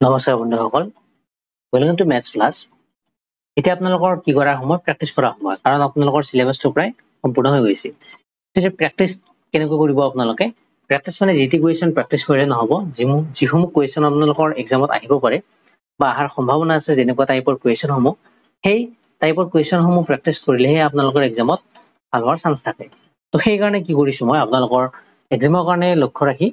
নমস্কাৰ বন্ধুসকল, welcome to maths class. এতিয়া আপোনালোকৰ কি কৰা সময় প্ৰেক্টিস কৰা সময়, কাৰণ আপোনালোকৰ সিলেবাসটো প্ৰায় সম্পূৰ্ণ হৈ গৈছে। তেতিয়া প্ৰেক্টিস কেনেকৈ কৰিব আপোনালোকে? প্ৰেক্টিস মানে জিটি কুৱেশ্যন প্ৰেক্টিস কৰিলে নহব, যিসমূহ কুৱেশ্যন আপোনালোকৰ এক্সামত আহিব পাৰে বা আহাৰ সম্ভাৱনা আছে, যেনেকুৱা টাইপৰ কুৱেশ্যন সমূহ, সেই টাইপৰ কুৱেশ্যন সমূহ প্ৰেক্টিস কৰিলেহে আপোনালোকৰ এক্সামত ভাল হোৱাৰ চান্স থাকে। তো সেই কাৰণে কি কৰিছো মই আপোনালোকৰ এক্সামৰ কাৰণে লক্ষ্য ৰাখি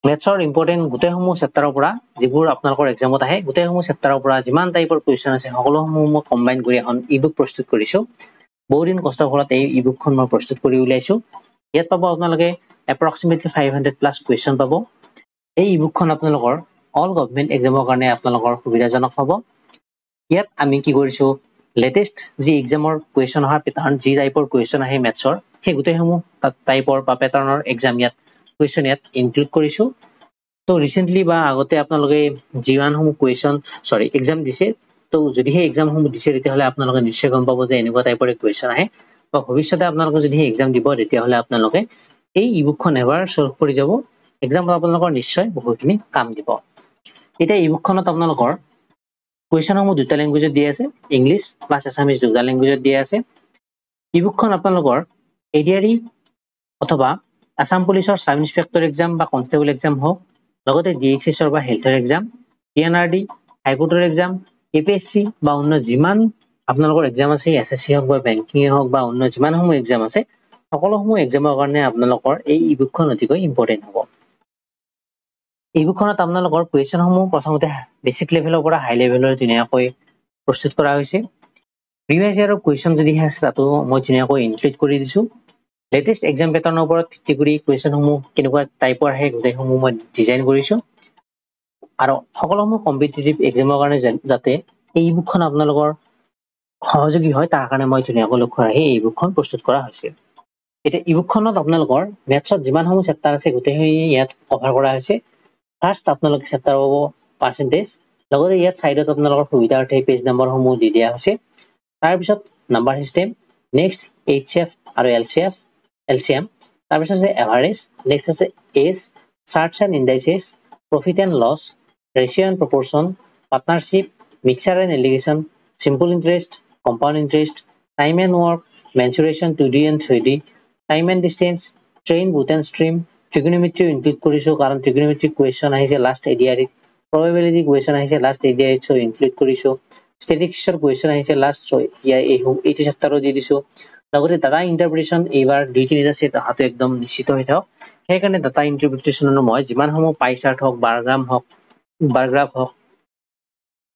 মেথছৰ ইম্পৰ্টেন্ট গোটেইসমূহ চেপ্টাৰৰ পৰা যিবোৰ আপোনালোকৰ এক্সামত আহে গোটেইসমূহ চেপ্টাৰৰ পৰা যিমান টাইপৰ কুৱেশ্যন আছে সকলোসমূহ মই কম্বাইন কৰি এখন ইবুক প্ৰস্তুত কৰিছো। বহুদিন কষ্টৰ ফলত এই ইবুকখন মই প্ৰস্তুত কৰি উলিয়াইছো। ইয়াত পাব আপোনালোকে এপ্ৰক্সিমেটলি 500 প্লাস কুৱেশ্যন পাব। এই ইবুকখন আপোনালোকৰ অল গভৰ্ণমেণ্ট এক্সামৰ কাৰণে আপোনালোকৰ সুবিধাজনক হ'ব। ইয়াত আমি কি কৰিছো, লেটেষ্ট যি এক্সামৰ কুৱেশ্যন অহাৰ পেটাৰ্ণ, যি টাইপৰ কুৱেশ্যন আহে মেথছৰ, সেই গোটেইসমূহ টাইপৰ বা পেটাৰ্ণৰ এক্সাম ইয়াত কুৱেশ্যন ইয়াত ইনক্লুড কৰিছো। তো ৰিসেন্টলি বা আগতে আপোনালোকে যিমানসমূহ কুৱেশ্যন এক্সাম দিছে, তো যদি সেই এক্সামসমূহ দিছে তেতিয়াহ'লে আপোনালোকে নিশ্চয় গম পাব যে এনেকুৱা টাইপৰ কুৱেশ্যন আহে, বা ভৱিষ্যতে আপোনালোকে যদি সেই এক্সাম দিব তেতিয়াহ'লে আপোনালোকে এই ইবুকখন এবাৰ সলভ কৰি যাব, এক্সামত আপোনালোকৰ নিশ্চয় বহুতখিনি কাম দিব। এতিয়া ইবুকখনত আপোনালোকৰ কুৱেশ্যনসমূহ দুটা লেংগুৱেজত দিয়া আছে, ইংলিছ প্লাছ আছামিজ দুটা লেংগুৱেজত দিয়া আছে। ইবুকখন আপোনালোকৰ এডিআৰই অথবা আসাম পুলিচৰ সাব ইন্সপেক্টৰ এক্সাম বা কনষ্টেবল এক্সাম হওক, লগতে ডিএইচএছৰ বা হেল্থৰ এক্সাম, পিএনআৰডি, হাইকোৰ্টৰ এক্সাম, এপিএসসি বা অন্য যিমান আপোনালোকৰ এক্সাম আছে, এছএসসি হওক বা বেংকিং হওক বা অন্য যিমানসমূহ এক্সাম আছে, সকলোসমূহ এক্সামৰ কাৰণে আপোনালোকৰ এই ইবুকখন অতিকৈ ইম্পৰ্টেন্ট হ'ব। ইবুকখনত আপোনালোকৰ কুৱেশ্যনসমূহ প্ৰথমতে বেছিক লেভেলৰ পৰা হাই লেভেলৰ ধুনীয়াকৈ প্ৰস্তুত কৰা হৈছে। প্ৰিভিয়াছ ইয়াৰৰ কুৱেশ্যন যদিহে আছে তাতো মই ধুনীয়াকৈ ইনক্লুড কৰি দিছো। লেটেষ্ট এক্সাম পেটাৰ্ণৰ ওপৰত ভিত্তি কৰি কুৱেশ্যনসমূহ কেনেকুৱা টাইপৰ আহে গোটেইসমূহ মই ডিজাইন কৰিছো, আৰু সকলোসমূহ কম্পিটিটিভ এক্সামৰ কাৰণে যাতে এই বুকখন আপোনালোকৰ সহযোগী হয় তাৰ কাৰণে মই ধুনীয়াকৈ লক্ষ্য ৰাখি এই বুকখন প্ৰস্তুত কৰা হৈছে। এতিয়া ইবুকখনত আপোনালোকৰ মেথছত যিমানসমূহ চেপ্টাৰ আছে গোটেইখিনি ইয়াত কভাৰ কৰা হৈছে। ফাৰ্ষ্ট আপোনালোকে চেপ্টাৰ পাব পাৰ্চেন্টেজ, লগতে ইয়াত সাইডত আপোনালোকৰ সুবিধাৰ্থে পেজ নম্বৰসমূহ দি দিয়া হৈছে। তাৰপিছত নাম্বাৰ সিস্টেম, নেক্সট এইচএফ আৰু এলচিএম, তাৰপিছত আছে এভাৰেজ, নেক্সট আছে age, charts and indices, profit and loss, ratio' and proportion, partnership, mixture and alligation, simple interest, compound interest, time and work, mensuration 2D and 3D, time and distance, train, boat and stream, trigonometry include কৰিছো কাৰণ trigonometric question আহিছে last এডিআৰইত, probability question আহিছে last এডিআৰইত, so include কৰিছো। ষ্টেটিষ্টিক্সৰ question আহিছে last, so এইটো চেপ্টাৰো দি দিছো। লগতে ডাটা ইণ্টাৰপ্ৰিটেশ্যন এইবাৰ 2-3টা আছে, তাহাঁতে একদম নিশ্চিত হৈ থাকক। সেইকাৰণে ডাটা ইণ্টাৰপ্ৰিটেশ্যনৰ মই যিমানসমূহ পাই চাৰ্ট হওক, বাৰগ্ৰাফ হওক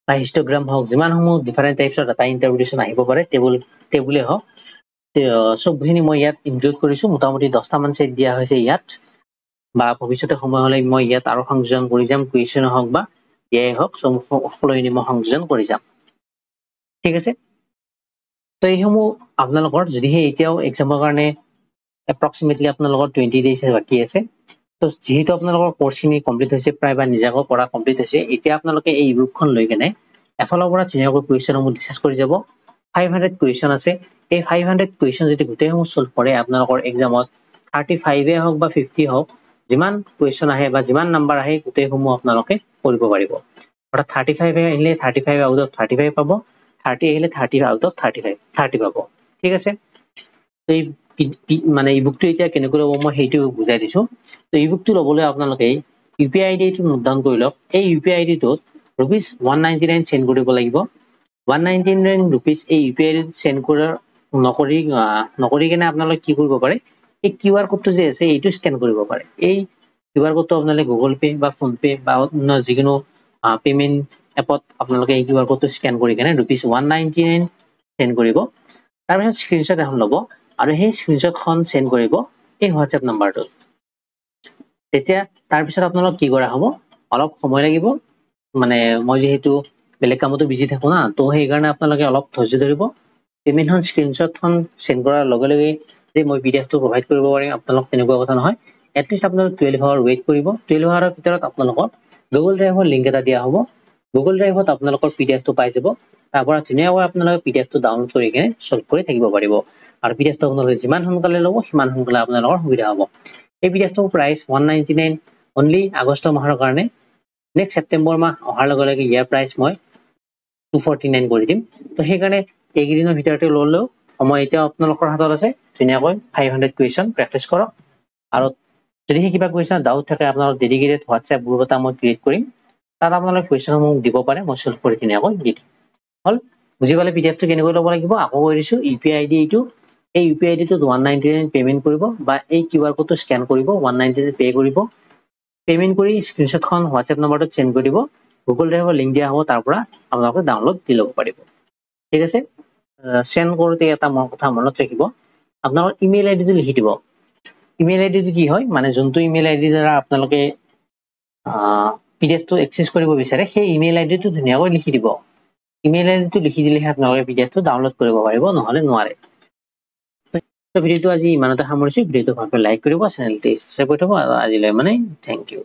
বা হিষ্টগ্ৰাম হওক, যিমানসমূহ ডিফাৰেণ্ট টাইপছৰ ডাটা ইণ্টাৰপ্ৰিটেশ্যন আহিব পাৰে, টেবুলে হওক, চবখিনি মই ইয়াত ইনক্লুড কৰিছো। মোটামুটি 10টা মান ছেট দিয়া হৈছে ইয়াত, বা ভৱিষ্যতে সময় হলে মই ইয়াত আৰু সংযোজন কৰি যাম, কুৱেশ্যন হওক বা এয়াই হওক, সকলোখিনি মই সংযোজন কৰি যাম। ঠিক আছে, তো এইসমূহ আপোনালোকৰ যদিহে এতিয়াও এক্সামৰ কাৰণে এপ্ৰক্সিমেটলি আপোনালোকৰ 20 days বাকী আছে, তো যিহেতু আপোনালোকৰ কোৰ্চখিনি কমপ্লিট হৈছে প্ৰায় বা নিজাকৈ কৰা কমপ্লিট হৈছে, এতিয়া আপোনালোকে এই ইবুকখন লৈ কেনে এফালৰ পৰা ধুনীয়াকৈ কুৱেশ্যনসমূহ ডিছকাছ কৰি যাব। 500 কুৱেশ্যন আছে, এই 500 কুৱেশ্যন যদি গোটেইসমূহ চল্ভ কৰে আপোনালোকৰ এক্সামত 35 হওক বা 50 হওক, যিমান কুৱেশ্যন আহে বা যিমান নাম্বাৰ আহে গোটেইসমূহ আপোনালোকে কৰিব পাৰিব। অৰ্থাৎ 35 আহিলে 35 আউট অফ 35 পাব, 30 আহিলে 30 আউট অফ 30 পাব। ঠিক আছে, তো এই মানে ইবুকটো এতিয়া কেনেকৈ ল'ব মই সেইটো বুজাই দিছো। তো ইবুকটো ল'বলৈ আপোনালোকে ইউপিআই আইডিটো নোট ডাউন কৰি লওক। এই ইউপিআই আইডিটোত ₹199 চেণ্ড কৰিব লাগিব। 199 rupees এই ইউপিআই আইডিত চেণ্ড নকৰি কেনে আপোনালোকে কি কৰিব পাৰে, এই কিউআৰ কোডটো যে আছে এইটো স্কেন কৰিব পাৰে। এই কিউআৰ কোডটো আপোনালোকে গুগল পে বা ফোন পে বা অন্য যিকোনো পেমেণ্ট এপত আপোনালোকে এই কিউআৰ কোডটো স্কেন কৰি কেনে ₹199 চেণ্ড কৰিব। তাৰপিছত স্ক্ৰীনশ্বট এখন ল'ব আৰু সেই স্ক্ৰীনশ্বটখন চেণ্ড কৰিব এই হোৱাটছএপ নাম্বাৰটোত। তেতিয়া তাৰপিছত আপোনালোক কি কৰা হ'ব, অলপ সময় লাগিব, মানে মই যিহেতু বেলেগ কামতো বিজি থাকো না, তো সেইকাৰণে আপোনালোকে অলপ ধৈৰ্য ধৰিব। পেমেণ্টখন স্ক্ৰীনশ্বটখন চেণ্ড কৰাৰ লগে লগে যে মই পিডিএফটো প্ৰভাইড কৰিব পাৰিম আপোনালোক তেনেকুৱা কথা নহয়। এটলিষ্ট আপোনালোক 12 আৱাৰ ৱেইট কৰিব। 12 আৱাৰৰ ভিতৰত আপোনালোকক গুগল ড্ৰাইভৰ লিংক এটা দিয়া হ'ব। গুগল ড্ৰাইভত আপোনালোকৰ পিডিএফটো পাই যাব। তাৰ পৰা ধুনীয়াকৈ আপোনালোকে পিডিএফটো ডাউনলোড কৰি কিনে সলভ কৰি থাকিব পাৰিব। আৰু পিডিএফটো আপোনালোকে যিমান সোনকালে ল'ব সিমান সোনকালে আপোনালোকৰ সুবিধা হ'ব। এই পিডিএফটোৰ প্ৰাইচ 199 অনলি আগষ্ট মাহৰ কাৰণে। নেক্সট ছেপ্টেম্বৰ মাহ অহাৰ লগে লগে ইয়াৰ প্ৰাইচ মই 249 কৰি দিম তো সেইকাৰণে এইকেইদিনৰ ভিতৰতে ল'লেও সময় এতিয়া আপোনালোকৰ হাতত আছে ধুনীয়াকৈ 500 কুৱেশ্যন প্ৰেক্টিছ কৰক আৰু যদি কিবা কুৱেশ্যন ডাউট থাকে আপোনালোক ডেডিকেটেড হোৱাটছএপ গ্ৰুপ এটা মই ক্ৰিয়েট কৰিম তাত আপোনালোকে কুৱেশ্যনসমূহ দিব পাৰে মই সলভ কৰি ধুনীয়াকৈ দি দিম হল বুজি পালে পিডিএফটো কেনেকৈ ল'ব লাগিব আকৌ কৈ দিছো ইউপিআই আইডি এইটো এই ইউপিআই আইডিটোত 199 পেমেন্ট কৰিব বা এই কিউআৰ কোডটো স্ক্যান কৰিব 199 পে কৰিব পেমেন্ট কৰি স্ক্ৰিনশ্বটখন হোৱাটছএপ নম্বৰটোত সেন্ড কৰি দিব গুগল ড্ৰাইভৰ লিংক দিয়া হ'ব তাৰ পৰা আপোনালোকে ডাউনলোড দি ল'ব পাৰিব ঠিক আছে সেন্ড কৰোতে এটা কথা মনত ৰাখিব আপোনালোকৰ ইমেইল আইডিটো লিখি দিব ইমেইল আইডিটো কি হয় মানে যোনটো ইমেইল আইডি দ্বাৰা আপোনালোকে পিডিএফটো এক্সেছ কৰিব বিচাৰে সেই ইমেইল আইডিটো ধুনীয়াকৈ লিখি দিব ইমেইল আইডিটো লিখি দিলেহে আপোনালোকে পিডিএফটো ডাউনলোড কৰিব পাৰিব নহলে নোৱাৰে তো ভিডিওটো আজি ইমানতে সামৰিছো ভিডিওটো ভালকৈ লাইক কৰিব চেনেলটো সাবস্ক্ৰাইব কৰি থব আজিলৈ মানে থ্যাংক ইউ